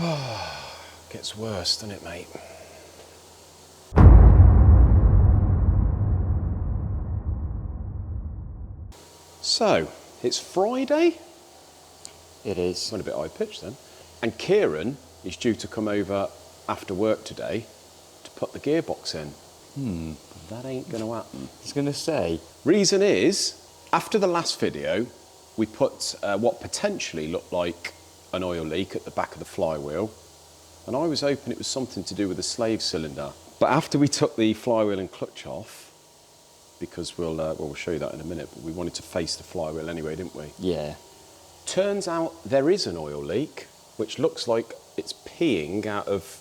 Gets worse, doesn't it, mate? So, it's Friday. It is. Went a bit high pitched then. And Kieran is due to come over after work today to put the gearbox in. That ain't going to happen. I was going to say. Reason is, after the last video, we put what potentially looked like an oil leak at the back of the flywheel. And I was hoping it was something to do with the slave cylinder. But after we took the flywheel and clutch off, because we'll show you that in a minute, but we wanted to face the flywheel anyway, didn't we? Yeah. Turns out there is an oil leak, which looks like it's peeing out of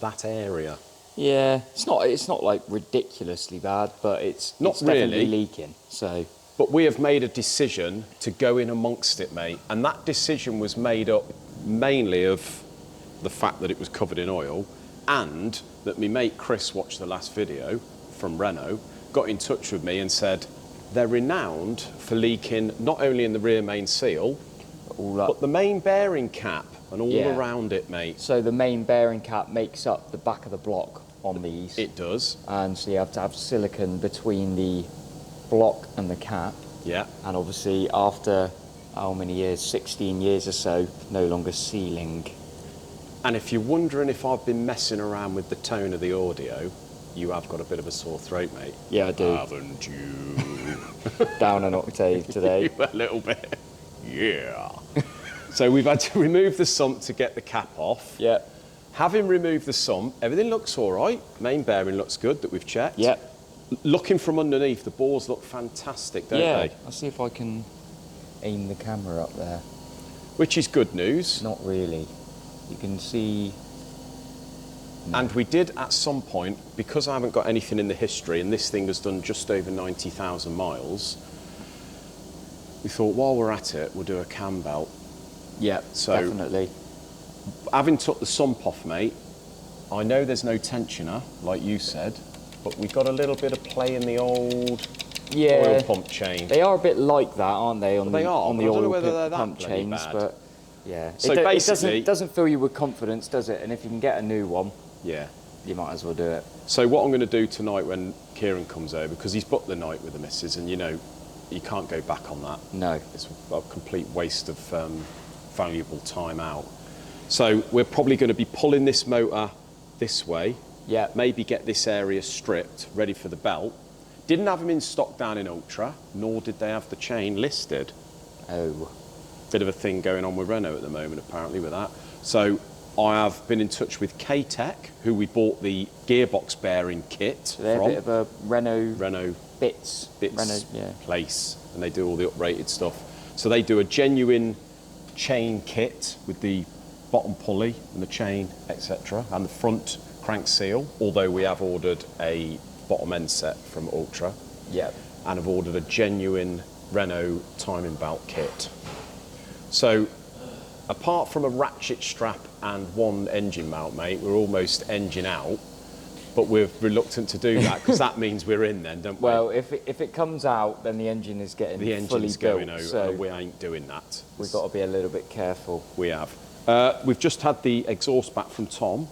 that area. Yeah, it's not like ridiculously bad, but it's Not definitely really. leaking. So. But we have made a decision to go in amongst it, mate. And that decision was made up mainly of the fact that it was covered in oil, and that my mate Chris watched the last video from Renault, got in touch with me and said they're renowned for leaking not only in the rear main seal, but the main bearing cap and all around it, mate. So the main bearing cap makes up the back of the block on these. It does. And so you have to have silicone between the block and the cap. Yeah. And obviously after how many years, 16 years or so, no longer sealing. And if you're wondering if I've been messing around with the tone of the audio, you have got a bit of a sore throat, mate. Yeah, I do. Haven't you? Down an octave today. A little bit. Yeah. So we've had to remove the sump to get the cap off. Yeah. Having removed the sump, everything looks all right. Main bearing looks good that we've checked. Yeah. Looking from underneath, the bores look fantastic, don't they? I'll see if I can aim the camera up there. Which is good news. Not really. You can see. And we did at some point, because I haven't got anything in the history, and this thing has done just over 90,000 miles, we thought while we're at it, we'll do a cam belt. Yeah, So, definitely. having took the sump off, mate, I know there's no tensioner, like you said, but we've got a little bit of play in the old oil pump chain. They are a bit like that, aren't they? On They the, are, on but the I don't know oil whether they're that pump bloody chains, bad. but yeah. So it basically- doesn't fill you with confidence, does it? And if you can get a new one, Yeah. you might as well do it. So what I'm going to do tonight when Kieran comes over, because he's booked the night with the missus, and you know, you can't go back on that. No. It's a complete waste of valuable time out. So we're probably going to be pulling this motor this way. Yeah. Maybe get this area stripped, ready for the belt. Didn't have them in stock down in Ultra, nor did they have the chain listed. Oh. Bit of a thing going on with Renault at the moment, apparently, with that. So I have been in touch with VTEC, who we bought the gearbox bearing kit So they're from. a bit of a Renault bits Bits Renault, place, and they do all the uprated stuff. So they do a genuine chain kit with the bottom pulley and the chain, etc., and the front crank seal, although we have ordered a bottom end set from Ultra. Yeah. And have ordered a genuine Renault timing belt kit. So apart from a ratchet strap and one engine mount, mate, we're almost engine out, but we're reluctant to do that because that means we're in then, don't we? Well, if it comes out, then the engine is getting the fully engine's built, going over, so and we ain't doing that. we've got to be a little bit careful. We have. We've just had the exhaust back from Tom.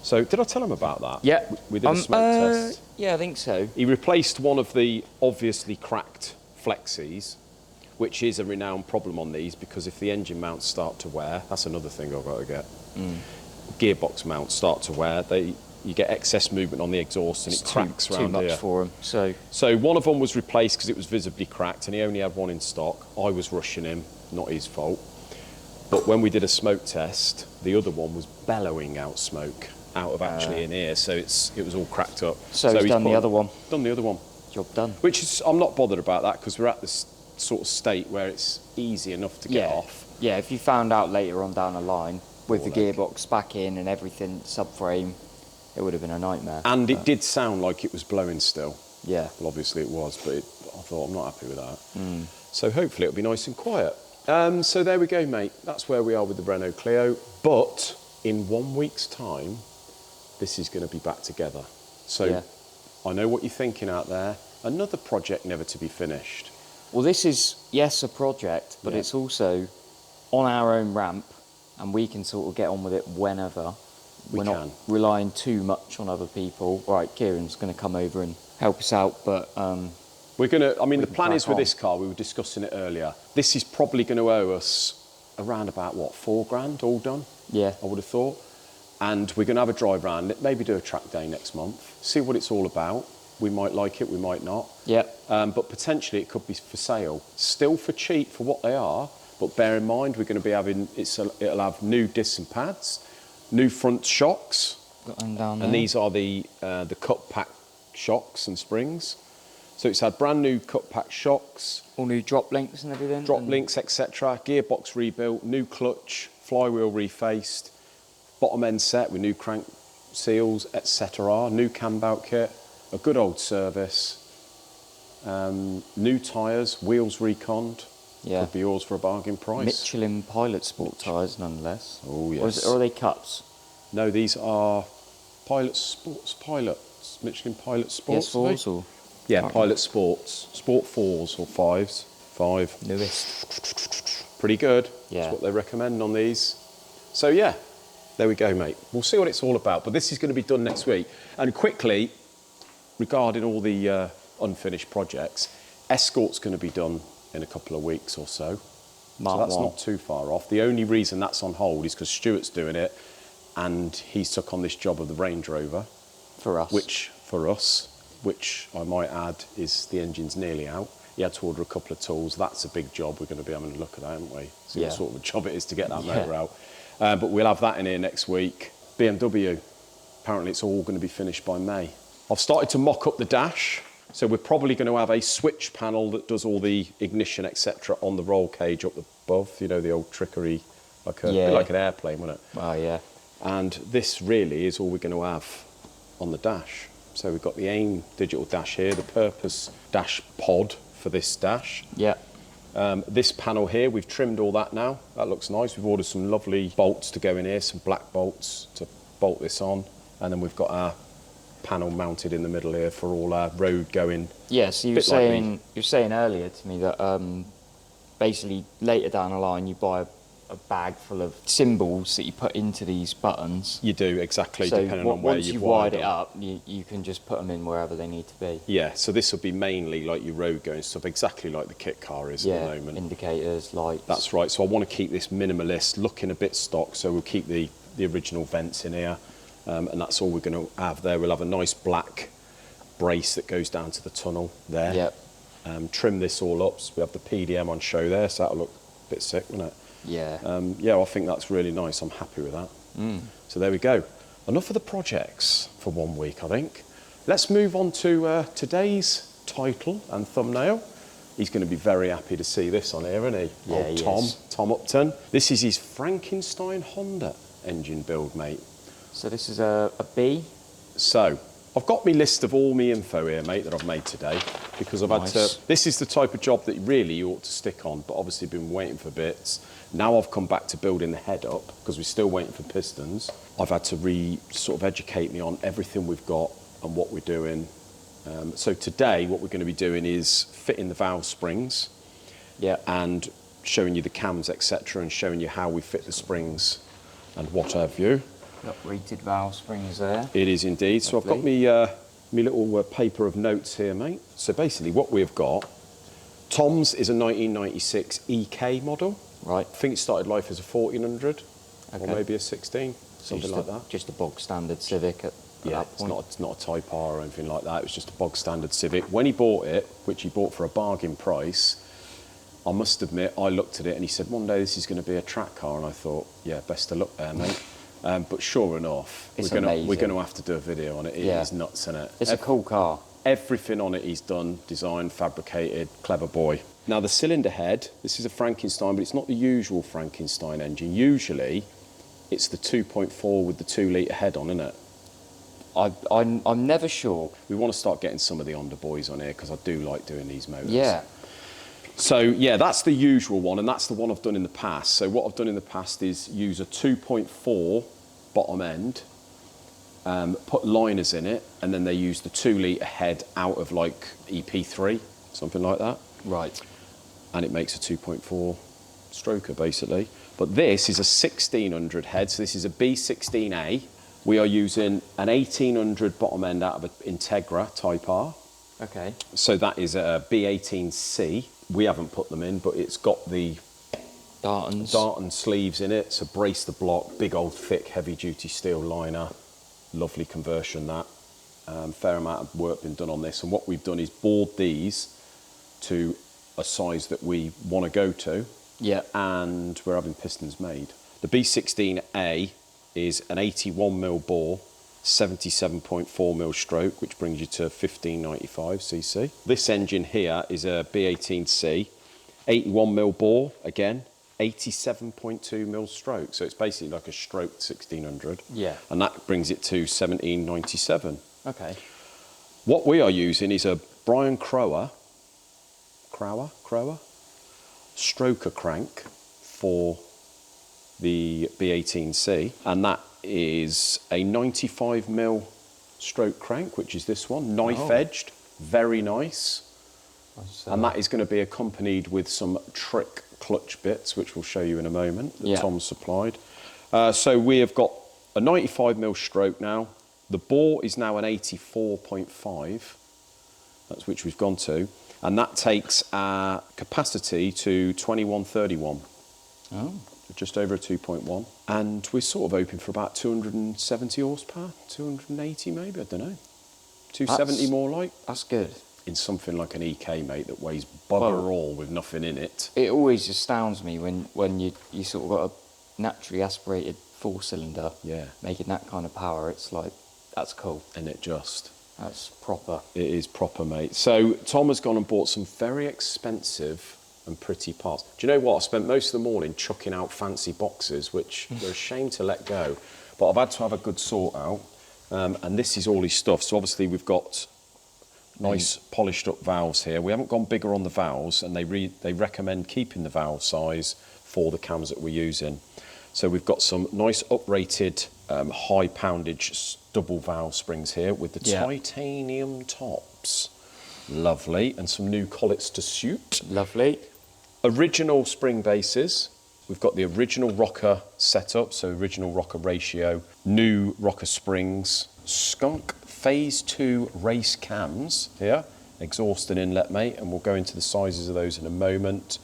So did I tell him about that? Yeah. We did a smoke test. Yeah, I think so. He replaced one of the obviously cracked flexis, which is a renowned problem on these because if the engine mounts start to wear, that's another thing I've got to get. Gearbox mounts start to wear, you get excess movement on the exhaust and it cracks around too much here. for them. So one of them was replaced because it was visibly cracked and he only had one in stock. I was rushing him, not his fault. But when we did a smoke test, the other one was bellowing out smoke out of actually in here, so it was all cracked up. So he's done the other one. Done the other one. Job done. Which is, I'm not bothered about that because we're at this sort of state where it's easy enough to get off. Yeah, if you found out later on down the line with the gearbox back in and everything, subframe, it would have been a nightmare. And it did sound like it was blowing still. Yeah. Well, obviously it was, but I thought I'm not happy with that. So hopefully it'll be nice and quiet. So there we go, mate. That's where we are with the Renault Clio. But in 1 week's time, this is going to be back together. So I know what you're thinking out there. Another project never to be finished. Well, this is, yes, a project, but it's also on our own ramp and we can sort of get on with it whenever. We We're can. not relying too much on other people. Right, Kieran's going to come over and help us out, but We're going to, I mean, the can plan is crack with on. this car, we were discussing it earlier, this is probably going to owe us around about, what, 4 grand all done? yeah, I would have thought. And we're going to have a drive round, maybe do a track day next month, see what it's all about. We might like it, we might not. yeah, But potentially it could be for sale. Still for cheap for what they are, but bear in mind we're going to be having, it'll have new discs and pads, new front shocks, got them down there. and these are the cut pack shocks and springs. So it's had brand new cut pack shocks, all new drop links and everything. drop and links, etc. Gearbox rebuilt, new clutch, flywheel refaced, bottom end set with new crank seals, etc. New cam belt kit, a good old service, new tyres, wheels reconned. Yeah. Could be yours for a bargain price. Michelin Pilot Sport tyres, nonetheless. Oh, Or, yes. or are they cuts? No, these are Pilot Sports Pilots, Michelin Pilot Sports. are they? PS4s or Yeah, Pilot Sports, Sport 4s or 5s. 5. newest? Pretty good. Yeah. That's what they recommend on these. So yeah, there we go, mate. We'll see what it's all about. But this is going to be done next week. And quickly, regarding all the unfinished projects, Escort's going to be done in a couple of weeks or so. Mark so that's one. not too far off. The only reason that's on hold is because Stuart's doing it, and he's took on this job of the Range Rover, For us. which for us, which I might add is the engine's nearly out. He had to order a couple of tools. That's a big job. We're going to be having a look at that, haven't we? See Yeah. what sort of a job it is to get that Yeah. motor out. But we'll have that in here next week. BMW, apparently it's all going to be finished by May. I've started to mock up the dash. So we're probably going to have a switch panel that does all the ignition, etc., on the roll cage up above. You know, the old trickery, like a Yeah. bit like an airplane, wouldn't it? Oh, yeah. And this really is all we're going to have on the dash. So we've got the AIM digital dash here, the purpose dash pod for this dash. Yeah. This panel here, we've trimmed all that now. That looks nice. We've ordered some lovely bolts to go in here, some black bolts to bolt this on. And then we've got our panel mounted in the middle here for all our road going. Yeah, so you were Bit like saying you were saying earlier to me that basically later down the line you buy a bag full of symbols that you put into these buttons. You do, exactly, So depending on where once you've you've wired it them. up, you can just put them in wherever they need to be. Yeah, so this will be mainly like your road going stuff, exactly like the kit car is Yeah, at the moment. indicators, lights. That's right. So I want to keep this minimalist, looking a bit stock. So we'll keep the original vents in here, and that's all we're going to have there. We'll have a nice black brace that goes down to the tunnel there. Yep. Trim this all up. So we have the PDM on show there, so that'll look a bit sick, won't it? Yeah. Yeah, I think that's really nice. I'm happy with that. So there we go. Enough of the projects for 1 week, I think. Let's move on to today's title and thumbnail. He's going to be very happy to see this on here, isn't he? Yeah, Old he Tom, is. Tom Upton. This is his Frankenstein Honda engine build, mate. So this is a B. So, I've got my list of all my info here, mate, that I've made today, because I've had Nice. to... This is the type of job that really you ought to stick on, but obviously been waiting for bits. Now I've come back to building the head up, because we're still waiting for pistons. I've had to sort of educate me on everything we've got and what we're doing. So today, what we're going to be doing is fitting the valve springs, Yeah. and showing you the cams, etc., and showing you how we fit the springs and what have you. Got rated valve springs there. It is indeed. So I've got Lovely. me little paper of notes here, mate. So basically what we've got, Tom's is a 1996 EK model. Right. I think it started life as a 1400 or Okay. maybe a 16, something like that. Just a bog standard Civic at Yeah, that it's point. not a Type R or anything like that. It was just a bog standard Civic. When he bought it, which he bought for a bargain price, I must admit, I looked at it and he said, one day this is going to be a track car. And I thought, yeah, best of luck there, mate. But sure enough, It's we're amazing. going to have to do a video on it. It Yeah. is nuts, isn't it? It's a cool car. Everything on it he's done, designed, fabricated, clever boy. Now the cylinder head, this is a Frankenstein, but it's not the usual Frankenstein engine. Usually, it's the 2.4 with the 2 litre head on, isn't it? I'm never sure. We want to start getting some of the Honda boys on here because I do like doing these motors. Yeah. So yeah, that's the usual one, and that's the one I've done in the past. So what I've done in the past is use a 2.4 bottom end, put liners in it, and then they use the 2 litre head out of like EP3, something like that. Right. And it makes a 2.4 stroker basically. But this is a 1600 head, so this is a B16A. We are using an 1800 bottom end out of an Integra Type R. Okay. So that is a B18C. We haven't put them in, but it's got the Darton sleeves in it, so brace the block, big old thick heavy duty steel liner, lovely conversion that. Fair amount of work been done on this, and what we've done is bored these to a size that we want to go to, yeah, and we're having pistons made. The B16A is an 81mm bore, 77.4mm stroke, which brings you to 1595 cc. This engine here is a B18C, 81mm bore, again, 87.2mm stroke. So it's basically like a stroked 1600. Yeah. And that brings it to 1797. Okay. What we are using is a Brian Crower stroker crank for the B18C, and that is a 95mm stroke crank, which is this one, knife edged, very nice. And that is going to be accompanied with some trick clutch bits, which we'll show you in a moment, that Tom supplied. So we have got a 95mm stroke now. The bore is now an 84.5, that's which we've gone to, and that takes our capacity to 2131. Oh. Just over a 2.1. And we're sort of open for about 270 horsepower, 280 maybe, I don't know. 270 more like. That's good. In something like an EK, mate, that weighs bugger all with nothing in it. It always astounds me when you sort of got a naturally aspirated 4-cylinder, making that kind of power. It's like, that's cool. And that's proper. It is proper, mate. So Tom has gone and bought some very expensive and pretty parts. Do you know what? I spent most of the morning chucking out fancy boxes, which they're ashamed to let go. But I've had to have a good sort out. And this is all his stuff. So obviously we've got nice polished up valves here. We haven't gone bigger on the valves, and they recommend keeping the valve size for the cams that we're using. So we've got some nice uprated high poundage double valve springs here with the titanium tops. Lovely. And some new collets to suit. Lovely. Original spring bases. We've got the original rocker setup, so original rocker ratio, new rocker springs, skunk phase 2 race cams here, exhaust and inlet, mate, and we'll go into the sizes of those in a moment.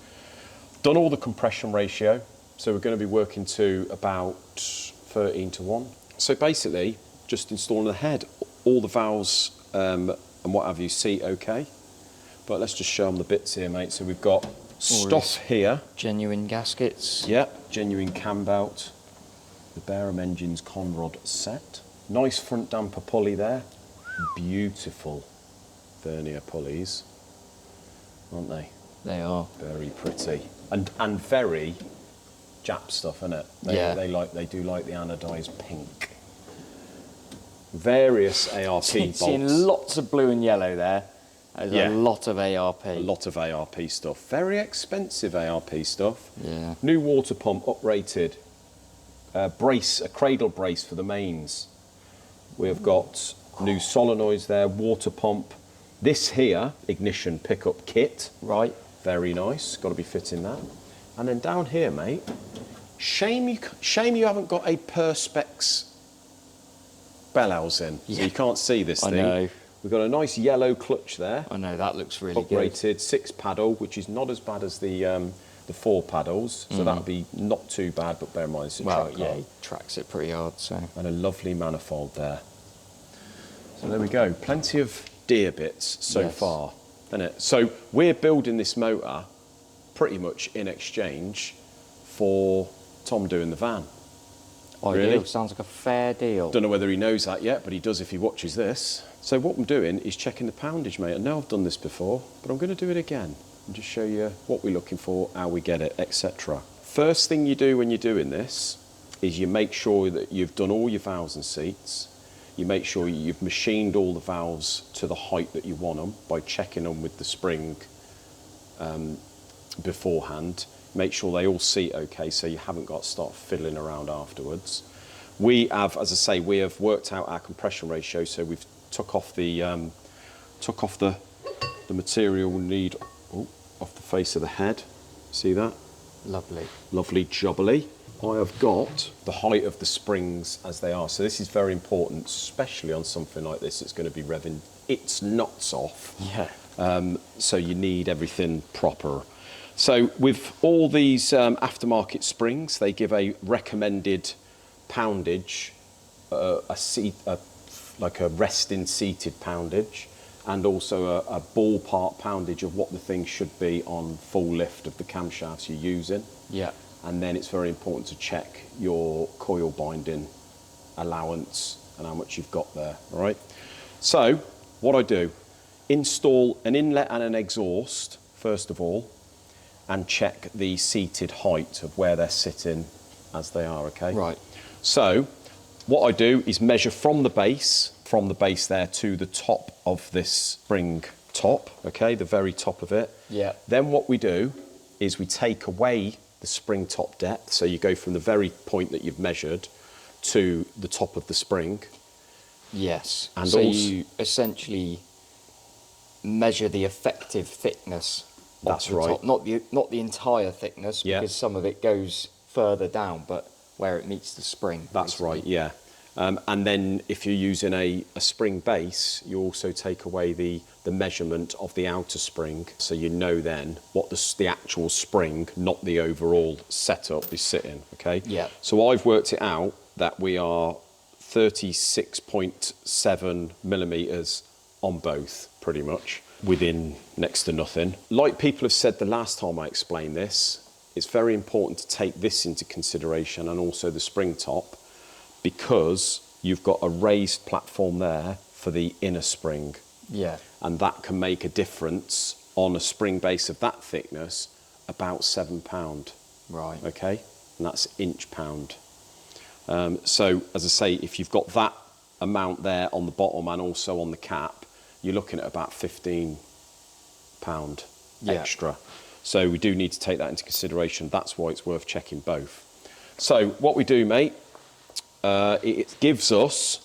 Done all the compression ratio, so we're going to be working to about 13 to 1. So basically, just installing the head, all the valves and what have you, seat okay. But let's just show them the bits here, mate. So we've got stuff here. Genuine gaskets. Yeah, genuine cam belt. The Barham Engines Conrod set. Nice front damper pulley there. Beautiful vernier pulleys, aren't they? They are. Very pretty. And very Jap stuff, isn't it? They do like the anodised pink. Various ARP bolts. Seeing lots of blue and yellow there. There's a lot of ARP. A lot of ARP stuff. Very expensive ARP stuff. Yeah. New water pump, uprated. A cradle brace for the mains. We've got new solenoids there, water pump. This here, ignition pickup kit. Right. Very nice. Got to be fitting that. And then down here, mate. Shame you haven't got a Perspex bellhouse in, so you can't see this thing. I know. We've got a nice yellow clutch there. I know, that looks really good. Uprated 6 paddle, which is not as bad as the 4 paddles, so that'll be not too bad, but bear in mind it's a track car. He tracks it pretty hard, so. And a lovely manifold there. So there we go, plenty of deer bits so far, isn't it? So we're building this motor pretty much in exchange for Tom doing the van. Really? Sounds like a fair deal. Don't know whether he knows that yet, but he does if he watches this. So what I'm doing is checking the poundage, mate. I know I've done this before, but I'm going to do it again and just show you what we're looking for, how we get it, etc. First thing you do when you're doing this is you make sure that you've done all your valves and seats. You make sure you've machined all the valves to the height that you want them by checking them with the spring beforehand. Make sure they all seat okay, so you haven't got to start fiddling around afterwards. We have, as I say, we have worked out our compression ratio, so we've took off the material we need off the face of the head. See that? Lovely. Lovely jubbly. I have got the height of the springs as they are. So this is very important, especially on something like this. It's going to be revving its nuts off. Yeah. So you need everything proper. So with all these aftermarket springs, they give a recommended poundage, like a resting seated poundage, and also a ballpark poundage of what the thing should be on full lift of the camshafts you're using. Yeah. And then it's very important to check your coil binding allowance and how much you've got there, all right? So what I do, install an inlet and an exhaust, first of all, and check the seated height of where they're sitting as they are, okay? Right. So what I do is measure from the base there to the top of this spring top, okay, the very top of it. Yeah. Then what we do is we take away the spring top depth, so you go from the very point that you've measured to the top of the spring. Yes. And so also, you essentially measure the effective thickness. That's of the right. top. Not the entire thickness, Yeah. because some of it goes further down, but where it meets the spring. that's basically. right, yeah. And then if you're using a spring base, you also take away the measurement of the outer spring, so you know then what the actual spring, not the overall setup, is sitting, okay? Yeah. So I've worked it out that we are 36.7 millimetres on both, pretty much, within next to nothing. Like people have said the last time I explained this, it's very important to take this into consideration and also the spring top, because you've got a raised platform there for the inner spring. Yeah. And that can make a difference on a spring base of that thickness, about £7. Right. Okay? And that's inch pound. So, as I say, if you've got that amount there on the bottom and also on the cap, you're looking at about £15 Yeah. extra. So we do need to take that into consideration. That's why it's worth checking both. So what we do, mate, it gives us,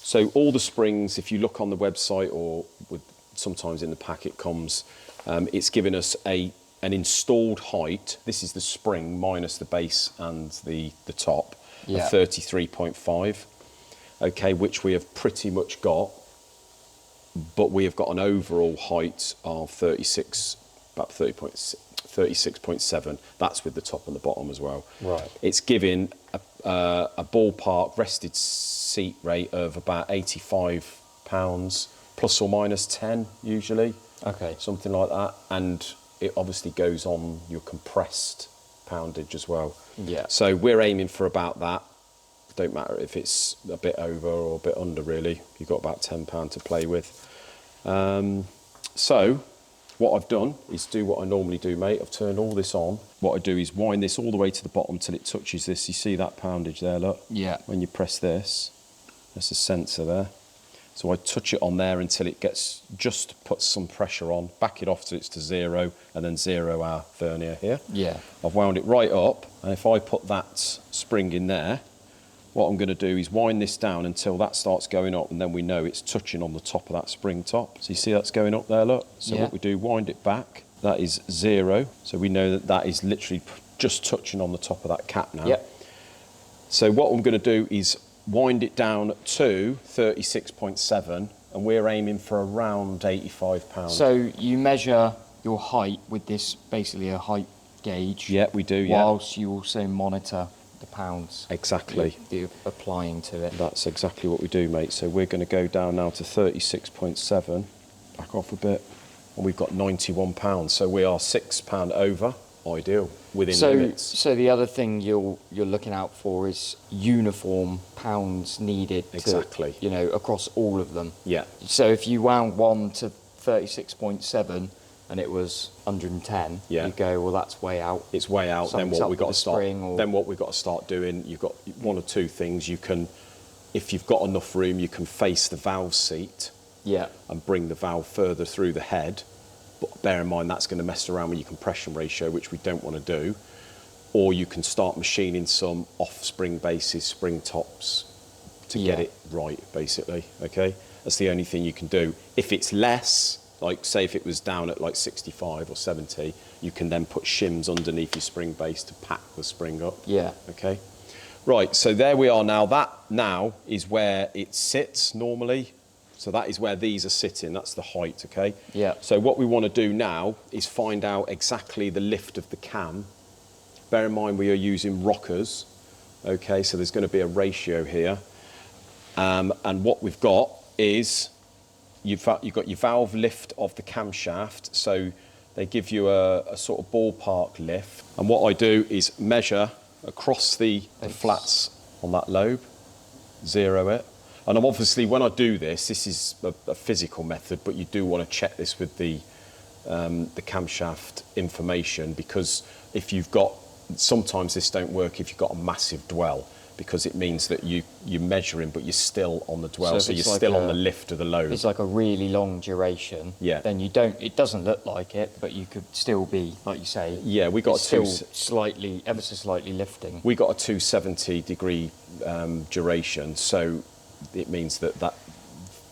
so all the springs, if you look on the website or sometimes in the pack it comes, it's given us an installed height. This is the spring minus the base and the top, Yeah. of 33.5, okay, which we have pretty much got, but we have got an overall height of 36.7. That's with the top and the bottom as well. Right. It's giving a ballpark rested seat rate of about £85, plus or minus 10 usually. Okay. Something like that. And it obviously goes on your compressed poundage as well. Yeah. So we're aiming for about that. Don't matter if it's a bit over or a bit under, really. You've got about £10 to play with. So what I've done is do what I normally do, mate. I've turned all this on. What I do is wind this all the way to the bottom till it touches this. You see that poundage there, look? Yeah. When you press this, there's a sensor there. So I touch it on there until it gets, just puts some pressure on, back it off till it's to 0, and then 0 our vernier here. Yeah. I've wound it right up, and if I put that spring in there, what I'm going to do is wind this down until that starts going up, and then we know it's touching on the top of that spring top. So you see that's going up there, look? So Yeah. what we do, wind it back. That is 0. So we know that that is literally just touching on the top of that cap now. Yep. So what I'm going to do is wind it down to 36.7, and we're aiming for around £85. So you measure your height with this, basically a height gauge. Yeah, we do, yeah. Whilst you also monitor the pounds. Exactly. that you're applying to it. That's exactly what we do, mate. So we're going to go down now to 36.7, back off a bit, and we've got £91. So we are £6 over, ideal, within limits. So the other thing you're looking out for is uniform pounds needed Exactly. to, across all of them. Yeah. So if you wound one to 36.7 and it was 110, Yeah. you go, well, that's way out. It's way out. Then Something's what up we got to with the start. spring or- Then what we got to start doing. You've got one or two things you can, if you've got enough room, you can face the valve seat Yeah. and bring the valve further through the head. But bear in mind that's going to mess around with your compression ratio, which we don't want to do. Or you can start machining some off-spring bases, spring tops, to get Yeah. it right, basically. Okay, that's the only thing you can do. If it's less, Like say if it was down at like 65 or 70, you can then put shims underneath your spring base to pack the spring up. Yeah. Okay. Right, so there we are now. That now is where it sits normally. So that is where these are sitting. That's the height, okay? Yeah. So what we want to do now is find out exactly the lift of the cam. Bear in mind we are using rockers, okay? So there's going to be a ratio here. And what we've got is you've got your valve lift of the camshaft. So they give you a sort of ballpark lift. And what I do is measure across the flats on that lobe, zero it. And obviously when I do this is a physical method, but you do want to check this with the camshaft information, because if you've got, sometimes this don't work if you've got a massive dwell, because it means that you're measuring but you're still on the dwell, so you're like still on the lift of the lobe. If it's like a really long duration, Yeah. then you don't, it doesn't look like it, but you could still be, like you say, Yeah, we got it's still slightly, ever so slightly lifting. We got a 270 degree duration, so it means that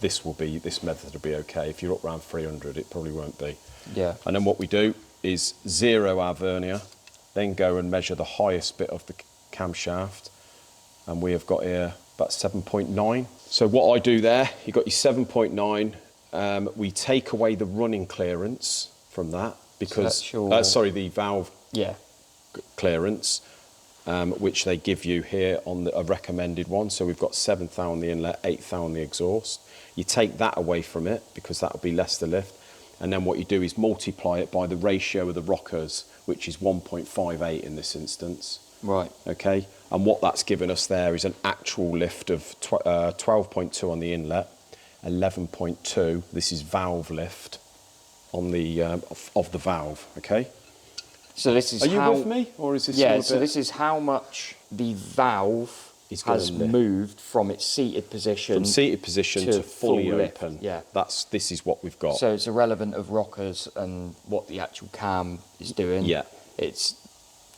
this method will be okay. If you're up around 300, it probably won't be. Yeah. And then what we do is zero our vernier, then go and measure the highest bit of the camshaft, and we have got here about 7.9. So what I do there, you've got your 7.9. We take away the running clearance from that, because sorry, the valve clearance, which they give you here on a recommended one. So we've got 7th thou on the inlet, 8th thou on the exhaust. You take that away from it because that will be less to lift. And then what you do is multiply it by the ratio of the rockers, which is 1.58 in this instance. Right. Okay. And what that's given us there is an actual lift of 12.2 on the inlet, 11.2. This is valve lift on the of the valve. Okay. So this is Are you with me, or is this? Yeah. So this is how much the valve has moved from its seated position. From seated position to fully open. Lift. Yeah. This is what we've got. So it's irrelevant of rockers and what the actual cam is doing. Yeah. It's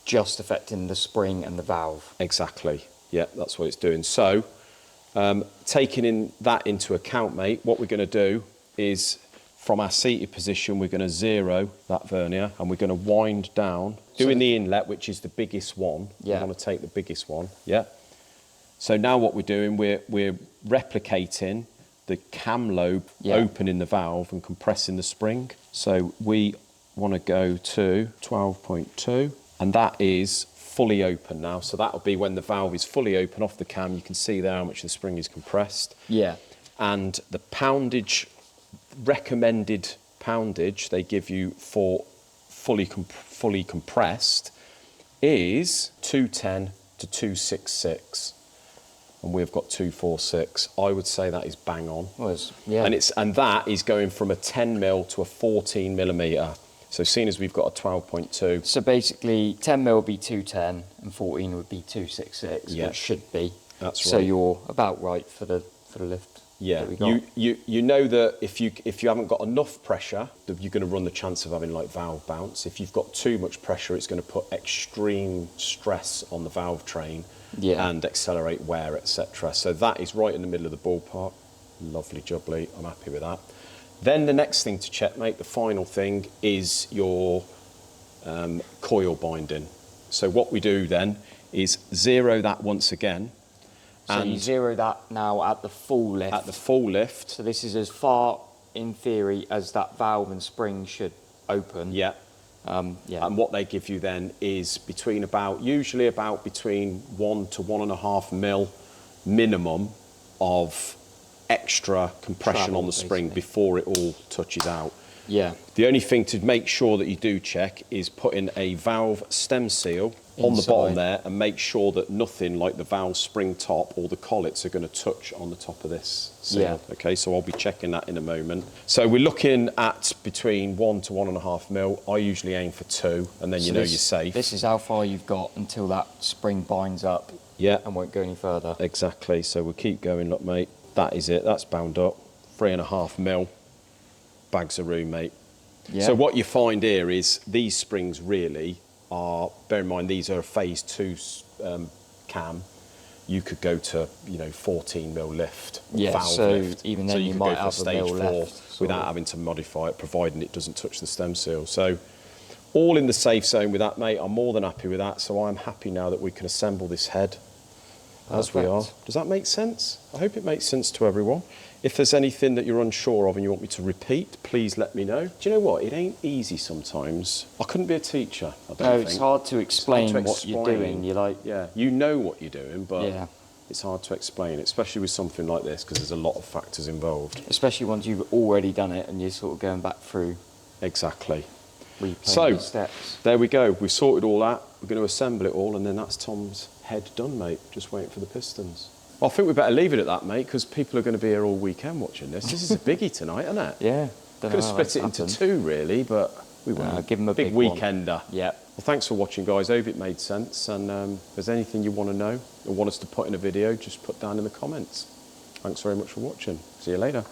just affecting the spring and the valve. Exactly. Yeah, that's what it's doing. So, taking that into account, mate, what we're going to do is, from our seated position, we're going to zero that vernier, and we're going to wind down, doing the inlet, which is the biggest one. Yeah. We want to take the biggest one. Yeah. So now what we're doing, we're replicating the cam lobe, opening the valve and compressing the spring. So we want to go to 12.2, and that is fully open now. So that'll be when the valve is fully open off the cam. You can see there how much the spring is compressed. Yeah. And the poundage, recommended poundage they give you for fully compressed is 210 to 266. And we've got 246. I would say that is bang on. Yeah. And that is going from a 10 mil to a 14 millimetre. So seeing as we've got a 12.2. So basically 10 mil would be 210 and 14 would be 266, which should be. That's right. So you're about right for the lift. Yeah, that we got. you know that if you haven't got enough pressure, you're going to run the chance of having like valve bounce. If you've got too much pressure, it's going to put extreme stress on the valve train and accelerate wear, etc. So that is right in the middle of the ballpark. Lovely jubbly, I'm happy with that. Then the next thing to check, mate, the final thing is your coil binding. So what we do then is zero that once again. So you zero that now at the full lift. At the full lift. So this is as far, in theory, as that valve and spring should open. Yeah. And what they give you then is usually about between 1 to 1.5 mil minimum of extra compression on the spring before it all touches out. Yeah. The only thing to make sure that you do check is put in a valve stem seal on the bottom there, and make sure that nothing like the valve spring top or the collets are going to touch on the top of this seal. Yeah. Okay, so I'll be checking that in a moment. So we're looking at between 1 to 1.5 mil. I usually aim for 2, and then you're safe. This is how far you've got until that spring binds up. Yeah. And won't go any further. Exactly. So we'll keep going, look, mate. That is it. That's bound up. 3.5 mil. Bags of room, mate. Yeah. So what you find here is these springs really are, bear in mind these are a phase 2 cam. you could go to, you know, 14 mil lift, Yeah, valve so lift. even then you could might go for have a stage mil 4 left, without having to modify it, providing it doesn't touch the stem seal. So all in the safe zone with that, mate. I'm more than happy with that. So I'm happy now that we can assemble this head as we are. Perfect. Does that make sense? I hope it makes sense to everyone. If there's anything that you're unsure of and you want me to repeat, please let me know. Do you know what? It ain't easy sometimes. I couldn't be a teacher, I don't No, think. it's hard to explain Hard to what you're doing. You're like, yeah, you know what you're doing, but yeah. it's hard to explain, especially with something like this, because there's a lot of factors involved. Especially once you've already done it and you're sort of going back through Exactly. replaying So, the steps. there we go. We've sorted all that. We're going to assemble it all, and then that's Tom's head done, mate. Just waiting for the pistons. Well, I think we better leave it at that, mate, because people are going to be here all weekend watching this. This is a biggie tonight, isn't it? Yeah. Could have split it into 2, really, but we won't. Give them a big big one. weekender. Yeah. Well, thanks for watching, guys. Hope it made sense. And if there's anything you want to know or want us to put in a video, just put down in the comments. Thanks very much for watching. See you later.